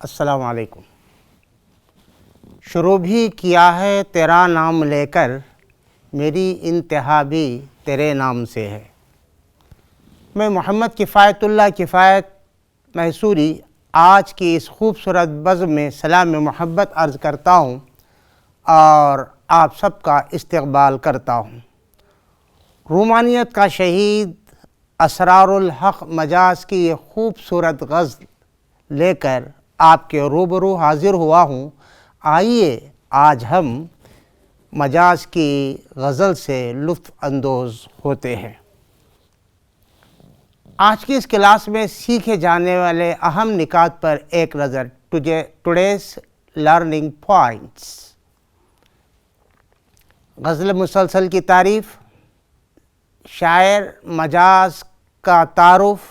السلام علیکم۔ شروع بھی کیا ہے تیرا نام لے کر، میری انتہا بھی تیرے نام سے ہے۔ میں محمد کفایت اللہ کفایت محصوری آج کی اس خوبصورت بزم میں سلام محبت عرض کرتا ہوں اور آپ سب کا استقبال کرتا ہوں۔ رومانیت کا شہید اسرار الحق مجاز کی یہ خوبصورت غزل لے کر آپ کے روبرو حاضر ہوا ہوں۔ آئیے آج ہم مجاز کی غزل سے لطف اندوز ہوتے ہیں۔ آج کی اس کلاس میں سیکھے جانے والے اہم نکات پر ایک نظر۔ Today's learning points. غزل مسلسل کی تعریف، شاعر مجاز کا تعارف،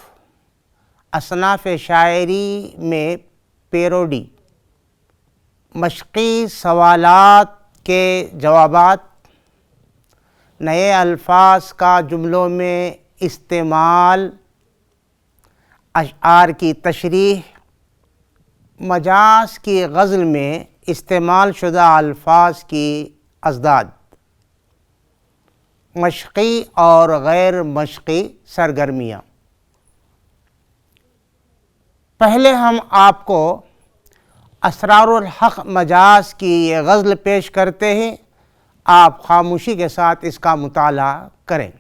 اصناف شاعری میں پیروڈی، مشقی سوالات کے جوابات، نئے الفاظ کا جملوں میں استعمال، اشعار کی تشریح، مجاز کی غزل میں استعمال شدہ الفاظ کی ازداد، مشقی اور غیر مشقی سرگرمیاں۔ پہلے ہم آپ کو اسرار الحق مجاز کی یہ غزل پیش کرتے ہیں، آپ خاموشی کے ساتھ اس کا مطالعہ کریں۔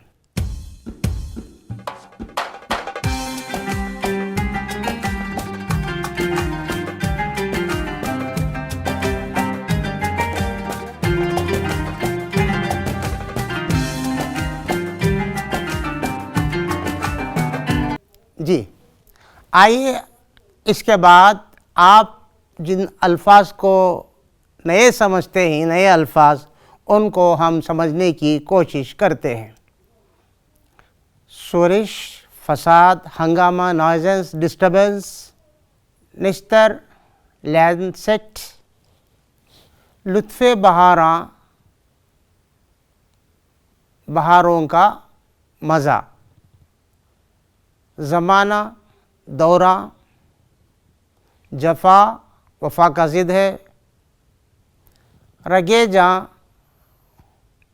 جی آئیے اس کے بعد آپ جن الفاظ کو نئے سمجھتے ہیں، نئے الفاظ، ان کو ہم سمجھنے کی کوشش کرتے ہیں۔ شورش، فساد، ہنگامہ، نوائزنس، ڈسٹربنس، نشتر، لینسٹ، لطف بہاراں، بہاروں کا مزہ، زمانہ، دورہ، جفا، وفا کا ضد ہے، رگے جاں،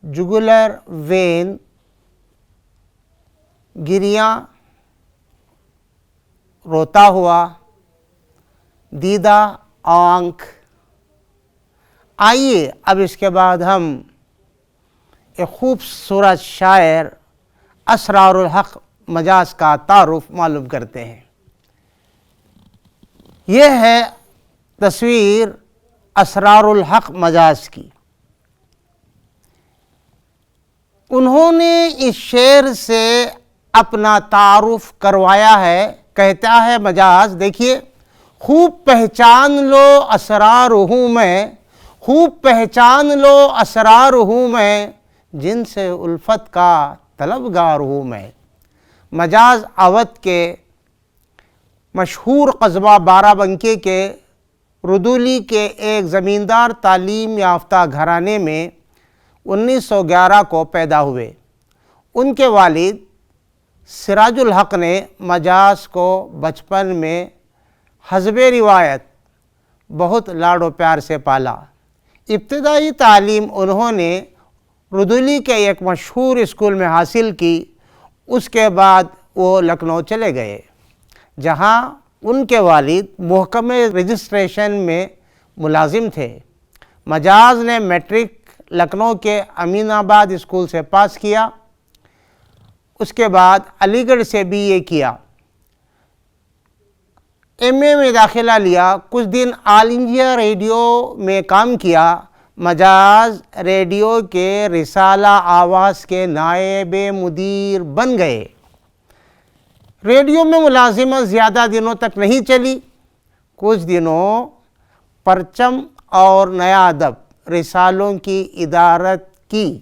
جگولر وین، گریاں، روتا ہوا، دیدہ آنکھ۔ آئیے اب اس کے بعد ہم ایک خوبصورت شاعر اسرار الحق مجاز کا تعارف معلوم کرتے ہیں۔ یہ ہے تصویر اسرار الحق مجاز کی۔ انہوں نے اس شعر سے اپنا تعارف کروایا ہے۔ کہتا ہے مجاز، دیکھیے، خوب پہچان لو اسرار ہوں میں، خوب پہچان لو اسرار ہوں میں، جن سے الفت کا طلبگار ہوں میں۔ مجاز اودھ کے مشہور قصبہ بارہ بنکی کے ردولی کے ایک زمیندار تعلیم یافتہ گھرانے میں 1911 کو پیدا ہوئے۔ ان کے والد سراج الحق نے مجاز کو بچپن میں حسب روایت بہت لاڈ و پیار سے پالا۔ ابتدائی تعلیم انہوں نے ردولی کے ایک مشہور اسکول میں حاصل کی۔ اس کے بعد وہ لکھنؤ چلے گئے، جہاں ان کے والد محکمہ رجسٹریشن میں ملازم تھے۔ مجاز نے میٹرک لکھنؤ کے امین آباد اسکول سے پاس کیا۔ اس کے بعد علی گڑھ سے بی اے کیا، ایم اے میں داخلہ لیا۔ کچھ دن آل انڈیا ریڈیو میں کام کیا۔ مجاز ریڈیو کے رسالہ آواز کے نائب مدیر بن گئے۔ ریڈیو میں ملازمت زیادہ دنوں تک نہیں چلی۔ کچھ دنوں پرچم اور نیا ادب رسالوں کی ادارت کی۔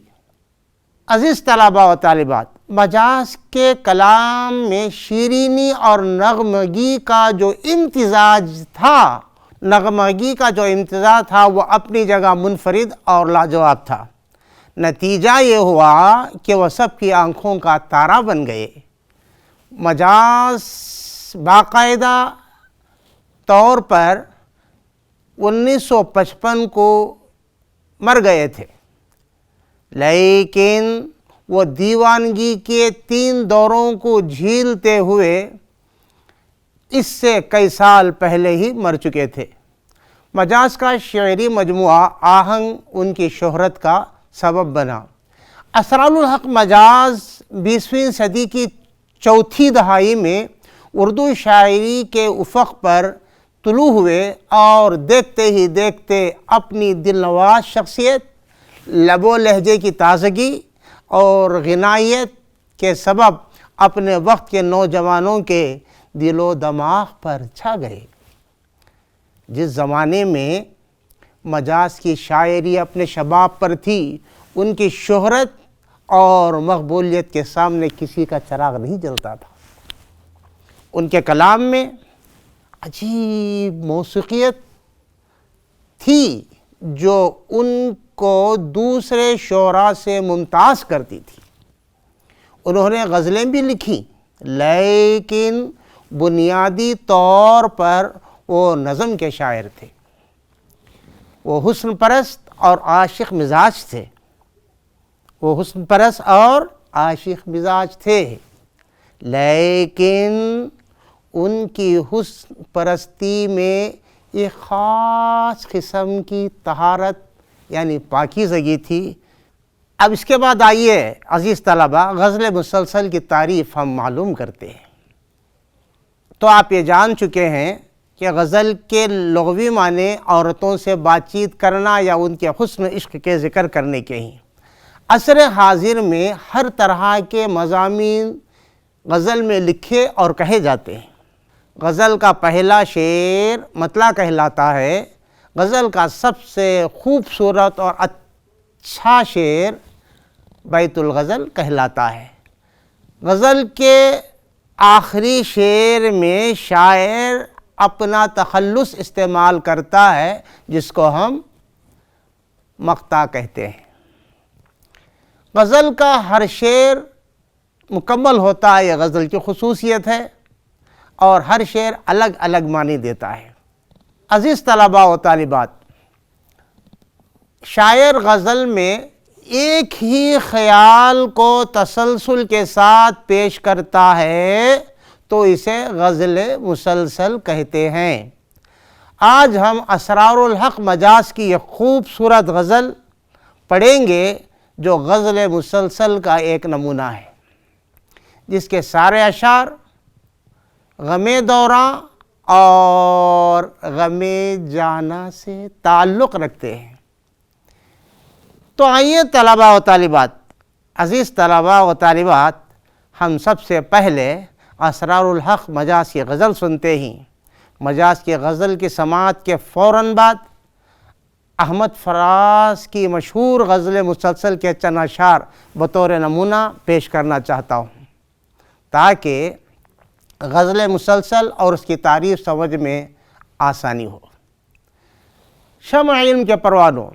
عزیز طلباء و طالبات، مجاز کے کلام میں شیرینی اور نغمگی کا جو امتزاج تھا، وہ اپنی جگہ منفرد اور لاجواب تھا۔ نتیجہ یہ ہوا کہ وہ سب کی آنکھوں کا تارا بن گئے۔ مجاز باقاعدہ طور پر 1955 کو مر گئے تھے، لیکن وہ دیوانگی کے 3 دوروں کو جھیلتے ہوئے اس سے کئی سال پہلے ہی مر چکے تھے۔ مجاز کا شعری مجموعہ آہنگ ان کی شہرت کا سبب بنا۔ اسرار الحق مجاز 20ویں صدی کی چوتھی دہائی میں اردو شاعری کے افق پر طلوع ہوئے اور دیکھتے ہی دیکھتے اپنی دلنواز شخصیت، لب و لہجے کی تازگی اور غنائیت کے سبب اپنے وقت کے نوجوانوں کے دل و دماغ پر چھا گئے۔ جس زمانے میں مجاز کی شاعری اپنے شباب پر تھی، ان کی شہرت اور مقبولیت کے سامنے کسی کا چراغ نہیں جلتا تھا۔ ان کے کلام میں عجیب موسیقیت تھی جو ان کو دوسرے شعراء سے ممتاز کرتی تھی۔ انہوں نے غزلیں بھی لکھی، لیکن بنیادی طور پر وہ نظم کے شاعر تھے۔ وہ حسن پرست اور عاشق مزاج تھے۔ لیکن ان کی حسن پرستی میں ایک خاص قسم کی طہارت یعنی پاکیزگی تھی۔ اب اس کے بعد آئیے عزیز طلبہ، غزل مسلسل کی تعریف ہم معلوم کرتے ہیں۔ تو آپ یہ جان چکے ہیں کہ غزل کے لغوی معنی عورتوں سے بات چیت کرنا یا ان کے حسن عشق کے ذکر کرنے کے ہیں۔ عصر حاضر میں ہر طرح کے مضامین غزل میں لکھے اور کہے جاتے ہیں۔ غزل کا پہلا شعر مطلع کہلاتا ہے۔ غزل کا سب سے خوبصورت اور اچھا شعر بیت الغزل کہلاتا ہے۔ غزل کے آخری شعر میں شاعر اپنا تخلص استعمال کرتا ہے، جس کو ہم مقطع کہتے ہیں۔ غزل کا ہر شعر مکمل ہوتا ہے، یہ غزل کی خصوصیت ہے، اور ہر شعر الگ الگ معنی دیتا ہے۔ عزیز طلباء و طالبات، شاعر غزل میں ایک ہی خیال کو تسلسل کے ساتھ پیش کرتا ہے تو اسے غزل مسلسل کہتے ہیں۔ آج ہم اسرار الحق مجاز کی ایک خوبصورت غزل پڑھیں گے جو غزل مسلسل کا ایک نمونہ ہے، جس کے سارے اشعار غم دوراں اور غم جانا سے تعلق رکھتے ہیں۔ تو آئیے طلباء و طالبات، عزیز طلباء و طالبات، ہم سب سے پہلے اسرار الحق مجاز کی غزل سنتے ہیں۔ مجاز کی غزل کی سماعت کے فوراً بعد احمد فراز کی مشہور غزل مسلسل کے چند اشعار بطور نمونہ پیش کرنا چاہتا ہوں، تاکہ غزل مسلسل اور اس کی تعریف سمجھ میں آسانی ہو۔ شمع علم کے پروانوں،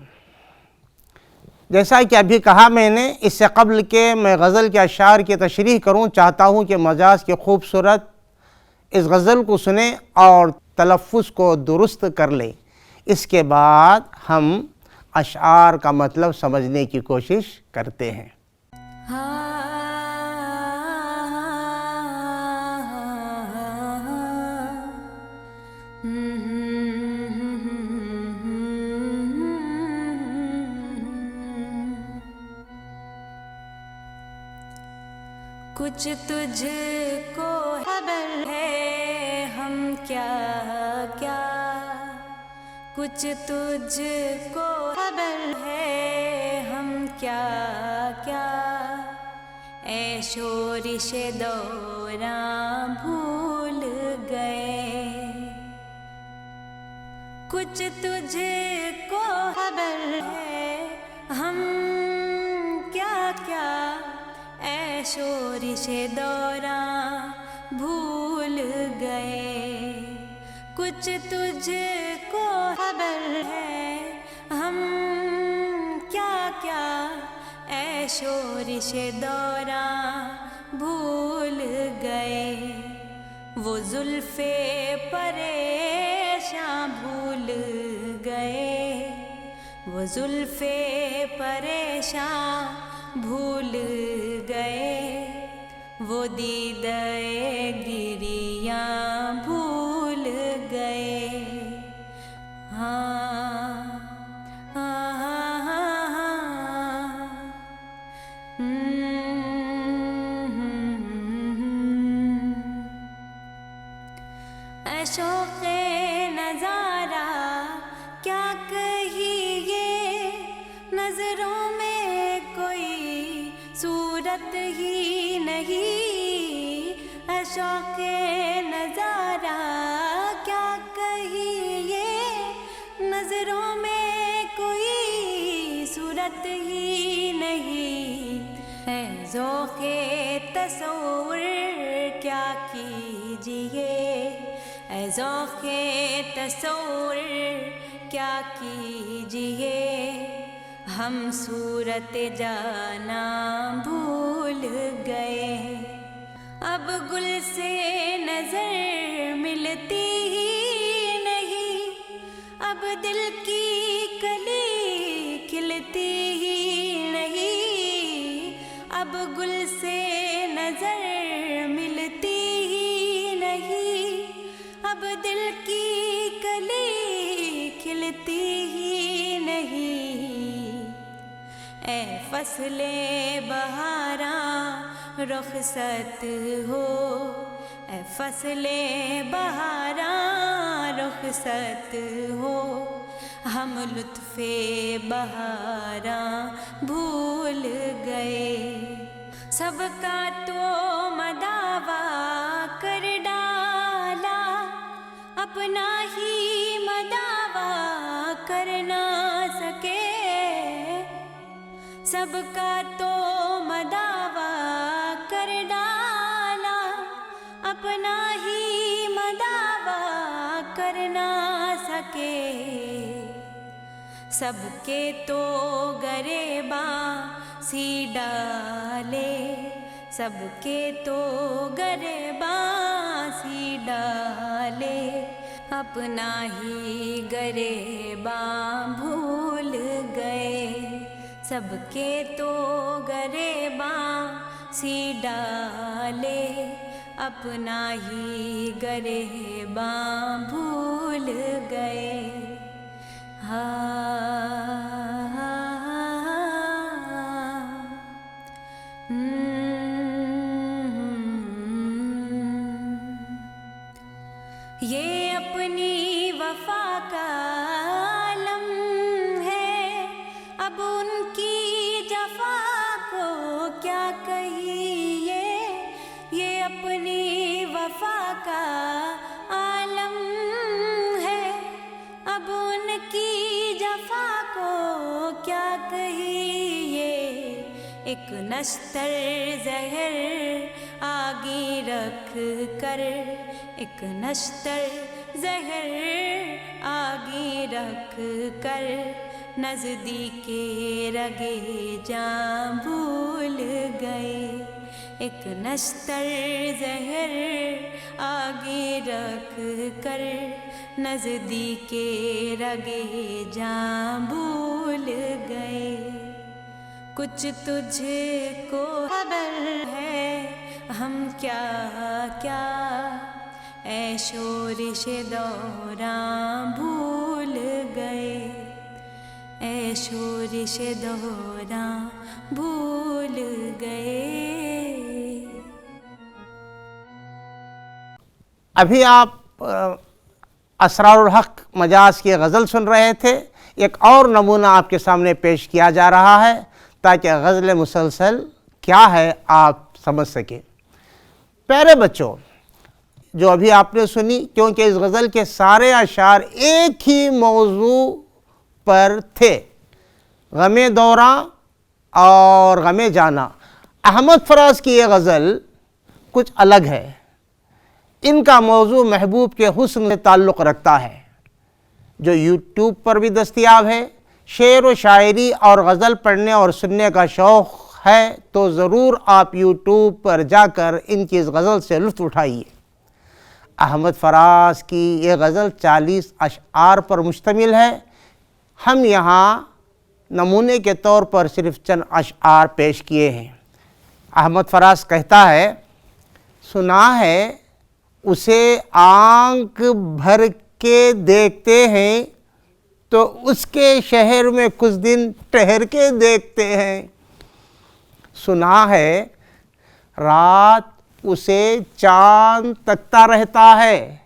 جیسا کہ ابھی کہا میں نے، اس سے قبل کہ میں غزل کے اشعار کی تشریح کروں، چاہتا ہوں کہ مجاز کی خوبصورت اس غزل کو سنیں اور تلفظ کو درست کر لیں۔ اس کے بعد ہم اشعار کا مطلب سمجھنے کی کوشش کرتے ہیں۔ کچھ تجھ کو خبر ہے ہم کیا کیا، کچھ تجھ کو خبر ہے ہم کیا کیا، اے شورش دوراں بھول گئے، کچھ تجھ کو خبر ہے ہم کیا کیا، اے شورش دوراں بھول گئے، کچھ تجھ کو خبر ہے ہم کیا کیا، اے شورش دوراں بھول گئے، وہ زلفیں پریشاں بھول وہ زلف پریشاں بھول گئے، وہ دیدہ گریاں بھول گئے۔ اے شوق نظارہ کیا کہیے، نظروں میں کوئی صورت ہی نہیں۔ اے شوق نظارہ کیا کہیے، نظروں میں کوئی صورت ہی نہیں۔ اے ذوق تصور کیا کیجیے، اے ذوق تصور کیا کیجیے، ہم صورت جانا بھول گئے۔ اب گل سے نظر ملتی ہی نہیں، اب دل کی کلی کھلتی ہی نہیں۔ اب گل سے نظر ملتی ہی نہیں، اب دل کی کلی کھلتی ہی نہیں۔ اے فصل بہاراں رخصت ہو، اے فصل بہاراں رخصت ہو، ہم لطف بہاراں بھول گئے۔ سب کا تو مداوا کر ڈالا، اپنا ہی مداوا کر نہ سکے۔ سب کا تو مداوا کر ڈالا، اپنا ہی مداوا کر نہ سکے۔ سب کے تو گریباں سی ڈالے، سب کے تو گریباں سی ڈالے، اپنا ہی گریباں بھول گئے۔ سب کے تو گریباں سی ڈالے، اپنا ہی گریباں بھول گئے۔ یہ اپنی وفا کا عالم ہے، اب ان کی جفا کو کیا کہیے۔ یہ اپنی وفا کا عالم ہے، اب ان کی جفا کو کیا کہیے۔ ایک نشتر زہر آگے رکھ کر، ایک نشتر زہر آگے رکھ کر، نزدیک رگے جاں بھول گئے۔ ایک نشتر زہر آگے رکھ کر، نزدیک رگے جاں بھول گئے۔ کچھ تجھ کو خبر ہے ہم کیا کیا، اے شورش دوراں بھول گئے، اے شورش دوراں بھول گئے۔ ابھی آپ اسرار الحق مجاز کی غزل سن رہے تھے۔ ایک اور نمونہ آپ کے سامنے پیش کیا جا رہا ہے تاکہ غزل مسلسل کیا ہے آپ سمجھ سکیں۔ پیارے بچوں، جو ابھی آپ نے سنی، کیونکہ اس غزل کے سارے اشعار ایک ہی موضوع پر تھے، غم دوراں اور غم جانا۔ احمد فراز کی یہ غزل کچھ الگ ہے۔ ان کا موضوع محبوب کے حسن سے تعلق رکھتا ہے، جو یوٹیوب پر بھی دستیاب ہے۔ شعر و شاعری اور غزل پڑھنے اور سننے کا شوق ہے تو ضرور آپ یوٹیوب پر جا کر ان کی اس غزل سے لطف اٹھائیے۔ احمد فراز کی یہ غزل 40 اشعار پر مشتمل ہے۔ ہم یہاں نمونے کے طور پر صرف چند اشعار پیش کیے ہیں۔ احمد فراز کہتا ہے، سنا ہے اسے آنکھ بھر کے دیکھتے ہیں تو اس کے شہر میں کچھ دن ٹھہر کے دیکھتے ہیں۔ سنا ہے رات اسے چاند تکتا رہتا ہے،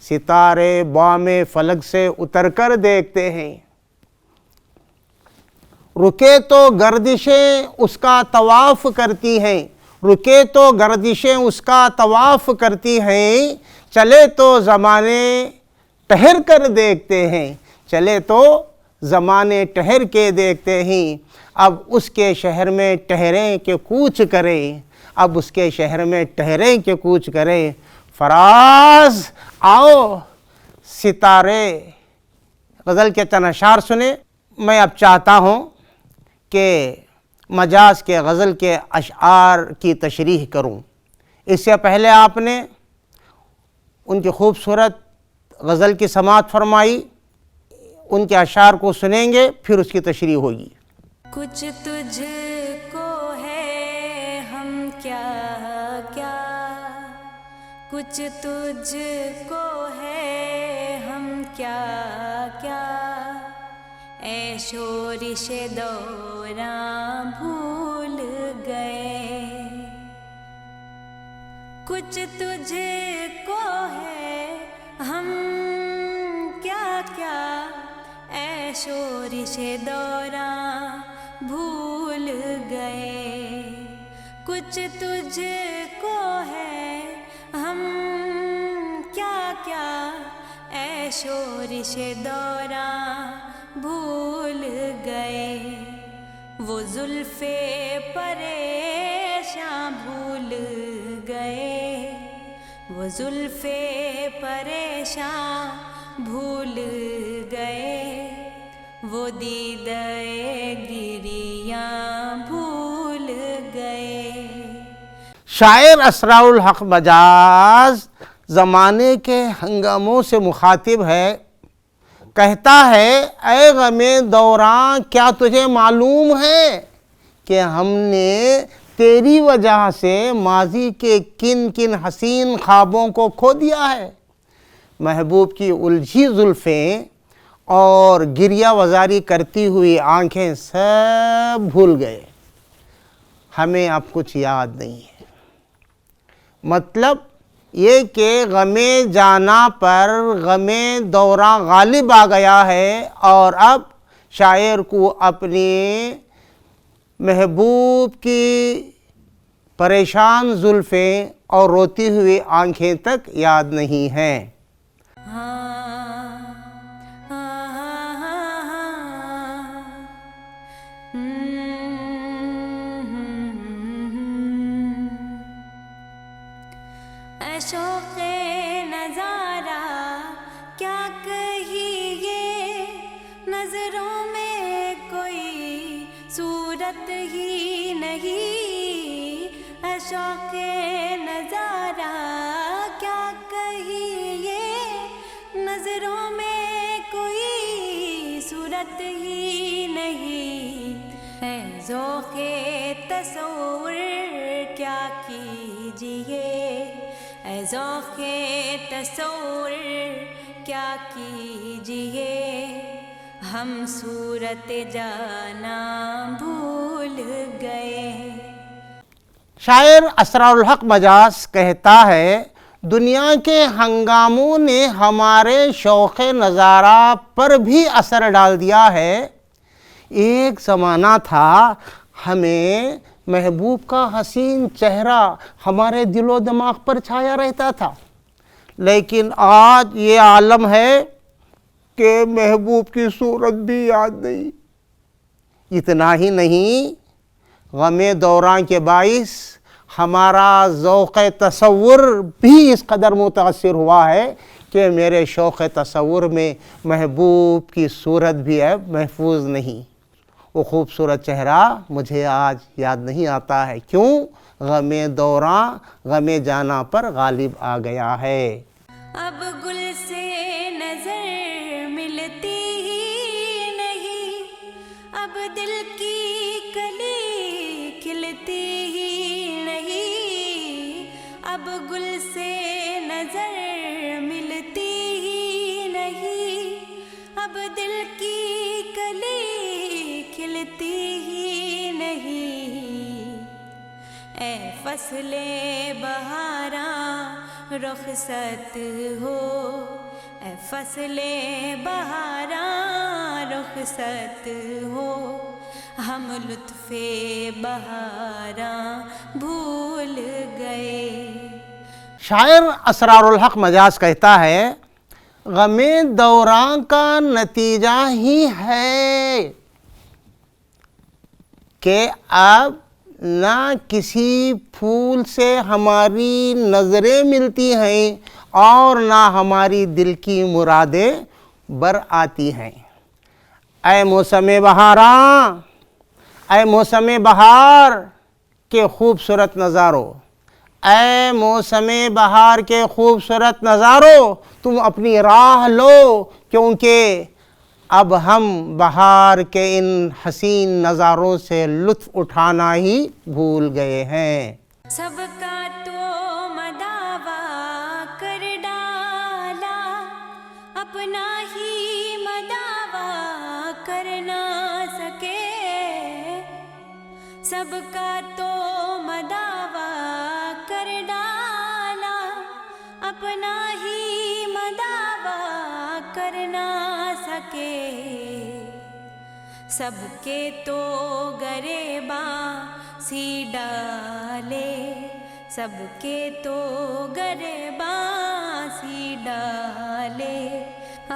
ستارے بام فلک سے اتر کر دیکھتے ہیں۔ رکے تو گردشیں اس کا طواف کرتی ہیں، رکے تو گردشیں اس کا طواف کرتی ہیں، چلے تو زمانے ٹھہر کر دیکھتے ہیں، چلے تو زمانے ٹھہر کے دیکھتے ہیں۔ اب اس کے شہر میں ٹھہریں کہ کوچ کریں، اب اس کے شہر میں ٹھہریں کہ کوچ کریں۔ فراز آؤ ستارے، غزل کے چند اشعار سنیں۔ میں اب چاہتا ہوں کہ مجاز کے غزل کے اشعار کی تشریح کروں۔ اس سے پہلے آپ نے ان کی خوبصورت غزل کی سماعت فرمائی، ان کے اشعار کو سنیں گے، پھر اس کی تشریح ہوگی۔ کچھ تجھ کو ہے ہم کیا کیا، کچھ تجھ کو ہے ہم کیا کیا، اے شورش دوراں بھول گئے۔ کچھ تجھ کو ہے ہم کیا کیا، اے شورش دوراں بھول گئے۔ کچھ تجھ کو ہے ہم کیا کیا، اے شورش دوراں بھول گئے۔ وہ زلف پریشاں بھول گئے، وہ زلف پریشاں بھول گئے، وہ دیدۂ گریاں بھول گئے۔ شاعر اسرار الحق مجاز زمانے کے ہنگاموں سے مخاطب ہے، کہتا ہے اے غم دوراں کیا تجھے معلوم ہے کہ ہم نے تیری وجہ سے ماضی کے کن کن حسین خوابوں کو کھو دیا ہے۔ محبوب کی الجھی زلفیں اور گریہ وزاری کرتی ہوئی آنکھیں سب بھول گئے، ہمیں اب کچھ یاد نہیں ہے۔ مطلب یہ کہ غم جانا پر غم دوراں غالب آ گیا ہے، اور اب شاعر کو اپنی محبوب کی پریشان زلفیں اور روتی ہوئی آنکھیں تک یاد نہیں ہیں۔ شوق نظارہ کیا کہیے، نظروں میں کوئی صورت ہی نہیں۔ شوق نظارہ کیا کہیے، نظروں میں کوئی صورت ہی نہیں۔ ہے ذوق تصور کیا کیجیے، اے ذوق تصور کیا کیجیے، ہم صورت جانا بھول گئے۔ شاعر اسرار الحق مجاز کہتا ہے دنیا کے ہنگاموں نے ہمارے شوق نظارہ پر بھی اثر ڈال دیا ہے۔ ایک زمانہ تھا ہمیں محبوب کا حسین چہرہ ہمارے دل و دماغ پر چھایا رہتا تھا، لیکن آج یہ عالم ہے کہ محبوب کی صورت بھی یاد نہیں۔ اتنا ہی نہیں، غم دوراں کے باعث ہمارا ذوق تصور بھی اس قدر متاثر ہوا ہے کہ میرے شوق تصور میں محبوب کی صورت بھی ہے محفوظ نہیں۔ وہ خوبصورت چہرہ مجھے آج یاد نہیں آتا ہے، کیوں؟ غم دوراں غم جانا پر غالب آ گیا ہے۔ اب گل سے نظر ملتی ہی نہیں، اب فصل بہاراں رخصت ہو، اے فصل بہاراں رخصت ہو، ہم لطف بہاراں بھول گئے۔ شاعر اسرار الحق مجاز کہتا ہے غم دوراں کا نتیجہ ہی ہے کہ اب نہ کسی پھول سے ہماری نظریں ملتی ہیں اور نہ ہماری دل کی مرادیں بر آتی ہیں۔ اے موسم بہاراں، اے موسم بہار کے خوبصورت نظاروں، اے موسم بہار کے خوبصورت نظاروں، تم اپنی راہ لو، کیونکہ اب ہم بہار کے ان حسین نظاروں سے لطف اٹھانا ہی بھول گئے ہیں۔ سب کا تو مداوا کر ڈالا، اپنا ہی مداوا کر نہ سکے، سب کا تو مداوا کر ڈالا، اپنا ہی مداوا کر نہ سکے، سب کے تو گریباں سی ڈالے، سب کے تو گریباں سی ڈالے،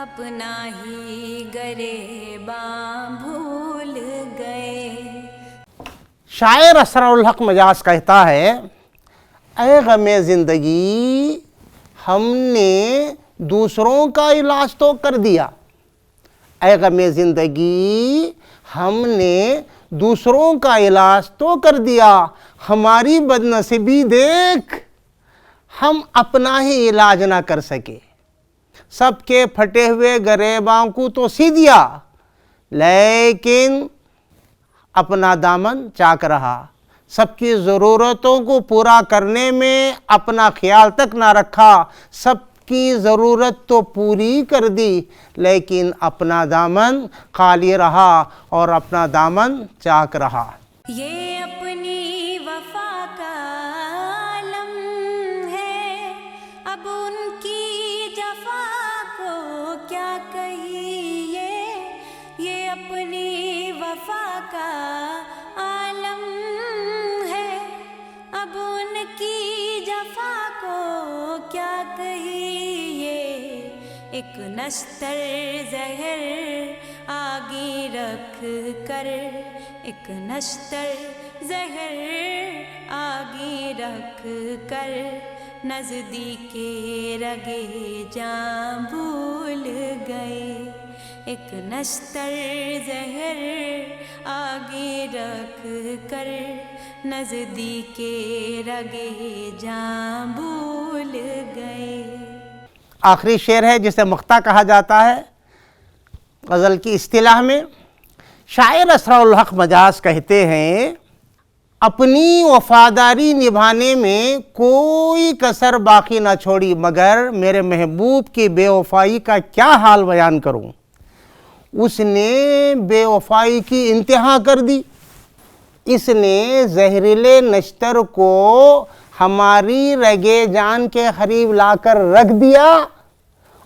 اپنا ہی گریباں بھول گئے۔ شاعر اسرار الحق مجاز کہتا ہے اے غم زندگی، ہم نے دوسروں کا علاج تو کر دیا، اے غم زندگی ہم نے دوسروں کا علاج تو کر دیا، ہماری بد نصیبی دیکھ ہم اپنا ہی علاج نہ کر سکے، سب کے پھٹے ہوئے گریباں کو تو سی دیا، لیکن اپنا دامن چاک رہا، سب کی ضرورتوں کو پورا کرنے میں اپنا خیال تک نہ رکھا، سب کی ضرورت تو پوری کر دی لیکن اپنا دامن خالی رہا اور اپنا دامن چاک رہا۔ یہ اپنی وفا کا عالم ہے، اب ان کی جفا کو کیا کہیے، یہ اپنی وفا کا عالم ہے، اب ان کی جفا کو کیا کہیے، ایک نشتر زہر آگے رکھ کر، ایک نشتر زہر آگے رکھ کر، نزدیک رگے جاں بھول گئے، ایک نشتر زہر آگے رکھ کر، نزدیک رگے جاں بھول گئے۔ آخری شعر ہے جسے مقطع کہا جاتا ہے غزل کی اصطلاح میں۔ شاعر اسرار الحق مجاز کہتے ہیں اپنی وفاداری نبھانے میں کوئی کسر باقی نہ چھوڑی، مگر میرے محبوب کی بے وفائی کا کیا حال بیان کروں، اس نے بے وفائی کی انتہا کر دی، اس نے زہریلے نشتر کو ہماری رگے جان کے قریب لا کر رکھ دیا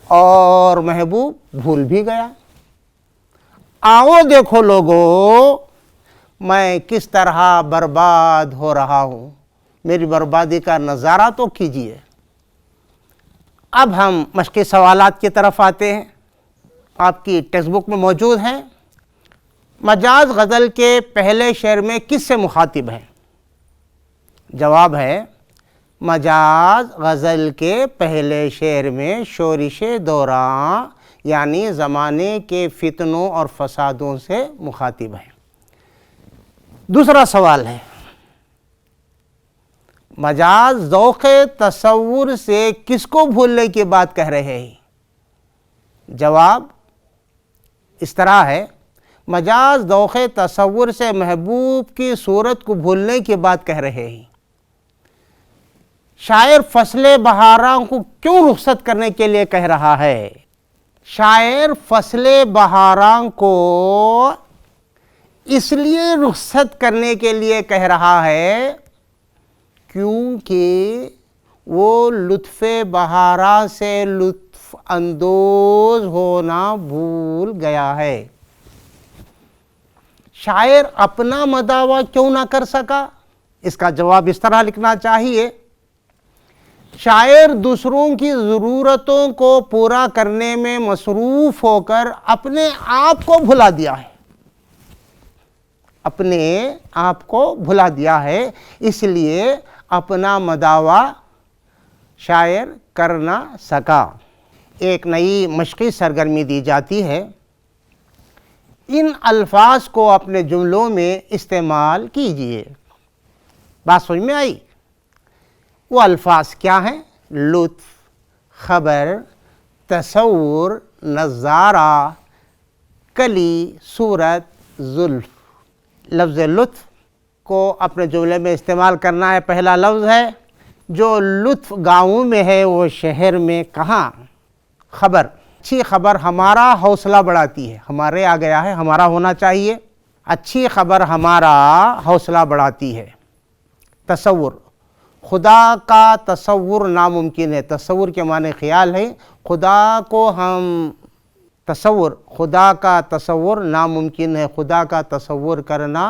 اور محبوب بھول بھی گیا۔ آؤ دیکھو لوگو میں کس طرح برباد ہو رہا ہوں، میری بربادی کا نظارہ تو کیجئے۔ اب ہم مشقی سوالات کی طرف آتے ہیں، آپ کی ٹیکسٹ بک میں موجود ہیں۔ مجاز غزل کے پہلے شعر میں کس سے مخاطب ہے؟ جواب ہے مجاز غزل کے پہلے شعر میں شورش دوراں یعنی زمانے کے فتنوں اور فسادوں سے مخاطب ہے۔ دوسرا سوال ہے مجاز ذوق تصور سے کس کو بھولنے کی بات کہہ رہے ہیں؟ جواب اس طرح ہے مجاز ذوق تصور سے محبوب کی صورت کو بھولنے کی بات کہہ رہے ہیں۔ شاعر فصل بہاراں کو کیوں رخصت کرنے کے لیے کہہ رہا ہے؟ شاعر فصل بہاراں کو اس لیے رخصت کرنے کے لیے کہہ رہا ہے کیونکہ وہ لطف بہارا سے لطف اندوز ہونا بھول گیا ہے۔ شاعر اپنا مداح کیوں نہ کر سکا؟ اس کا جواب اس طرح لکھنا چاہیے: شاعر دوسروں کی ضرورتوں کو پورا کرنے میں مصروف ہو کر اپنے آپ کو بھلا دیا ہے، اپنے آپ کو بھلا دیا ہے، اس لیے اپنا مداح شاعر کر نہ سکا۔ ایک نئی مشقی سرگرمی دی جاتی ہے، ان الفاظ کو اپنے جملوں میں استعمال کیجئے۔ بات سمجھ میں آئی؟ وہ الفاظ کیا ہیں؟ لطف، خبر، تصور، نظارہ، کلی، صورت، زلف۔ لفظ لطف کو اپنے جملے میں استعمال کرنا ہے۔ پہلا لفظ ہے: جو لطف گاؤں میں ہے وہ شہر میں کہاں؟ خبر، اچھی خبر ہمارا حوصلہ بڑھاتی ہے۔ ہمارے آ گیا ہے، ہمارا ہونا چاہیے۔ اچھی خبر ہمارا حوصلہ بڑھاتی ہے۔ تصور، خدا کا تصور ناممکن ہے۔ تصور کے معنی خیال ہے۔ خدا کو ہم خدا کا تصور ناممکن ہے۔ خدا کا تصور کرنا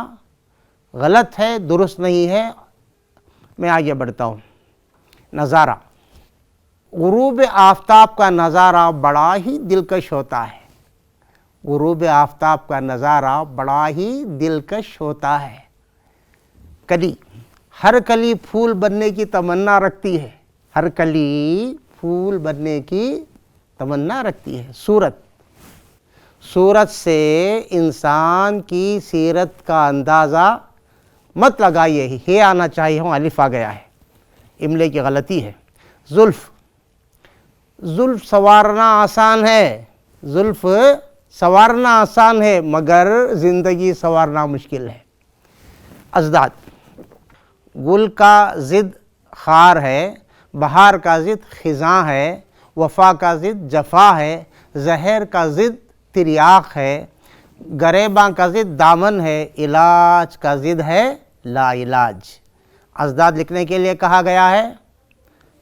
غلط ہے، درست نہیں ہے۔ میں آگے بڑھتا ہوں۔ نظارہ، غروب آفتاب کا نظارہ بڑا ہی دلکش ہوتا ہے۔ غروب آفتاب کا نظارہ بڑا ہی دلکش ہوتا ہے۔ کلی، ہر کلی پھول بننے کی تمنا رکھتی ہے۔ ہر کلی پھول بننے کی تمنا رکھتی ہے۔ صورت، صورت سے انسان کی سیرت کا اندازہ مت لگائیے، یہ آنا چاہیے، ہوں الف آ گیا ہے، املے کی غلطی ہے۔ زلف، زلف سنوارنا آسان ہے۔ زلف سنوارنا آسان ہے مگر زندگی سنوارنا مشکل ہے۔ ازداد، گل کا ضد خار ہے، بہار کا ضد خزاں ہے، وفا کا ضد جفا ہے، زہر کا ضد تریاق ہے، گریباں کا ضد دامن ہے، علاج کا ضد ہے لا علاج۔ ازداد لکھنے کے لیے کہا گیا ہے،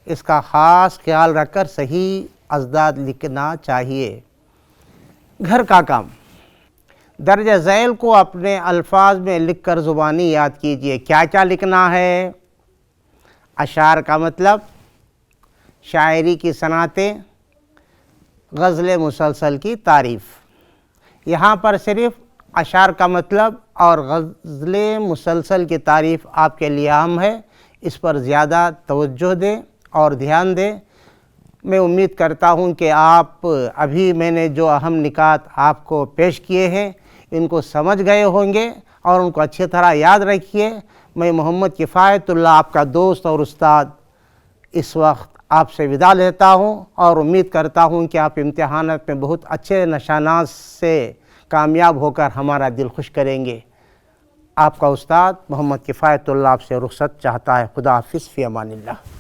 اس کا خاص خیال رکھ کر صحیح ازداد لکھنا چاہیے۔ گھر کا کام، درج ذیل کو اپنے الفاظ میں لکھ کر زبانی یاد کیجئے۔ کیا کیا لکھنا ہے؟ اشعار کا مطلب، شاعری کی صنعتیں، غزل مسلسل کی تعریف۔ یہاں پر صرف اشعار کا مطلب اور غزل مسلسل کی تعریف آپ کے لیے اہم ہے، اس پر زیادہ توجہ دیں اور دھیان دیں۔ میں امید کرتا ہوں کہ آپ ابھی میں نے جو اہم نکات آپ کو پیش کیے ہیں ان کو سمجھ گئے ہوں گے اور ان کو اچھی طرح یاد رکھیے۔ میں محمد کفایت اللہ آپ کا دوست اور استاد اس وقت آپ سے وداع لیتا ہوں اور امید کرتا ہوں کہ آپ امتحانات میں بہت اچھے نشانات سے کامیاب ہو کر ہمارا دل خوش کریں گے۔ آپ کا استاد محمد کفایت اللہ آپ سے رخصت چاہتا ہے۔ خدا حافظ، فی امان اللہ۔